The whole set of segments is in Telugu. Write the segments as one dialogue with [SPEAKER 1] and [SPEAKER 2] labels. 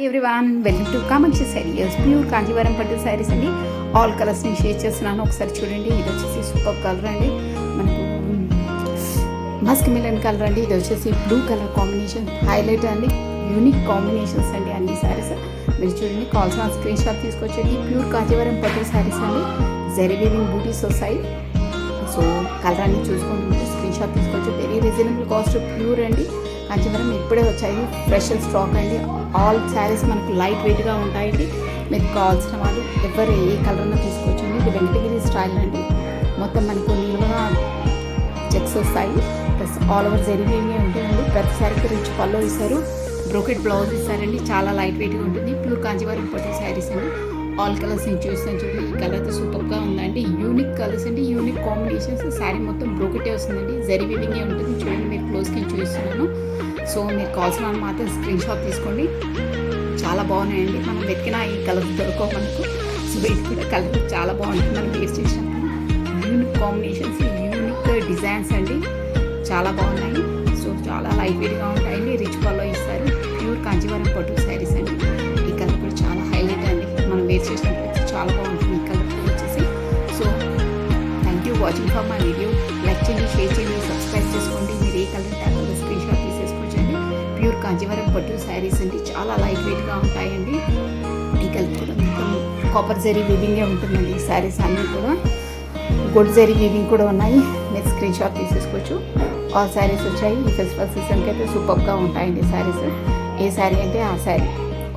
[SPEAKER 1] Everyone welcome to Kamakshi saris pure Kanjeevaram పట్టు శారీస్ అండి. ఆల్ కలర్స్ని షేర్ చేస్తున్నాను, ఒకసారి చూడండి. ఇది వచ్చేసి సూపర్ కలర్ అండి, మనకు మస్క్ మిలన్ కలర్ అండి. ఇది వచ్చేసి బ్లూ కలర్ కాంబినేషన్ హైలైట్ అండి, యూనిక్ కాంబినేషన్స్ అండి అన్ని శారీస్. మీరు చూడండి, కావాల్సిన స్క్రీన్ షాట్ తీసుకొచ్చండి. ప్యూర్ కాంజీవరం పట్టు శారీస్ అండి, జరీ వీవింగ్ బూటీస్ వస్తాయి. సో కలర్ అన్ని చూసుకోండి, స్క్రీన్ షాట్ తీసుకోవచ్చు. వెరీ రీజనబుల్ కాస్ట్, ప్యూర్ అండి. కాంచీవరం ఇప్పుడే వచ్చాయి, ఫ్రెష్ స్టాక్ అండి. ఆల్ శారీస్ మనకు లైట్ వెయిట్గా ఉంటాయండి. మీకు కావాల్సిన వాళ్ళు ఎవరు ఏ కలర్ అన్నా తీసుకోవచ్చండి. ఇది వెంకటగిరి స్టైల్ అండి, మొత్తం మనకు నిలువుగా చెక్స్ వస్తాయి, ప్లస్ ఆల్ ఓవర్ జరిగేవి ఉంటాయండి. ప్రతి శారీకి రిచ్ పల్లో ఇస్తారు, బ్రోకెట్ బ్లౌజ్ ఇస్తారండి. చాలా లైట్ వెయిట్గా ఉంటుంది. ప్యూర్ కాంచీవరం పట్టు శారీస్ అండి. ఆల్ కలర్స్ నేను చూస్తాను చూడండి. ఈ కలర్ అయితే సూపర్గా ఉందండి, యూనిక్ కలర్స్ అండి, యూనిక్ కాంబినేషన్స్. శారీ మొత్తం బ్రోకెటే వస్తుందండి, జరీ వీవింగే ఉంటుంది. చూడండి, మీరు క్లోజ్కి చూస్తున్నాను. సో మీరు కావాల్సిన వాళ్ళు మాత్రం స్క్రీన్ షాట్ తీసుకోండి. చాలా బాగున్నాయండి, మనం వెతికిన ఈ కలర్స్ దొరకవు మనకు. సో ఇది కూడా కలర్ చాలా బాగుంటుంది, మనం వేర్ చేసినప్పుడు. యూనిక్ కాంబినేషన్స్, యూనిక్ డిజైన్స్ అండి, చాలా బాగున్నాయి. సో చాలా లైట్ వెయిట్గా ఉంటాయండి, రిచ్ పల్లో ఇస్తారు. ప్యూర్ కాంచీవరం పట్టు శారీస్ అండి. ఈ కలర్ కూడా చాలా హైలైట్ అండి, మనం వేర్ చేసినప్పుడు చాలా బాగుంటుంది ఈ కలర్ వచ్చేసి. So thank you watching for my video. Like చేయండి, షేర్ చేయండి, సబ్స్క్రైబ్ చేసుకోండి. మీరు ఏ కలర్ ట్యాగ్ స్క్రీన్ షాట్ తీసేసుకోవచ్చండి. ప్యూర్ కాంచీవరం పట్టు శారీస్ అండి, చాలా లైట్ వెయిట్గా ఉంటాయండి. ఈ కలర్ కూడా మొత్తం కాపర్ జరీ వీవింగే ఉంటుందండి. ఈ శారీస్ అన్నీ కూడా గోల్డ్ జరీ వీవింగ్ కూడా ఉన్నాయి, మీరు స్క్రీన్ షాట్ తీసేసుకోవచ్చు. ఆ శారీస్ వచ్చాయి, ఈ ఫెస్టివల్ సీజన్కి అయితే సూపర్గా ఉంటాయండి శారీస్. ఏ శారీ అంటే ఆ శారీ,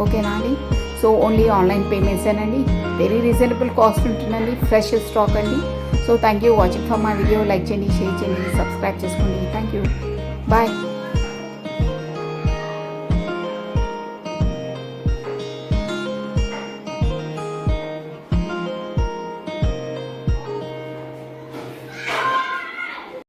[SPEAKER 1] ఓకేనా అండి. సో ఓన్లీ ఆన్లైన్ పేమెంట్సేనండి, వెరీ రీజనబుల్ కాస్ట్ ఉంటుందండి, ఫ్రెష్ స్టాక్ అండి. So thank you watching for my video. Like చేయండి, షేర్ చేయండి, సబ్స్క్రైబ్ చేసుకోండి. Thank you, bye.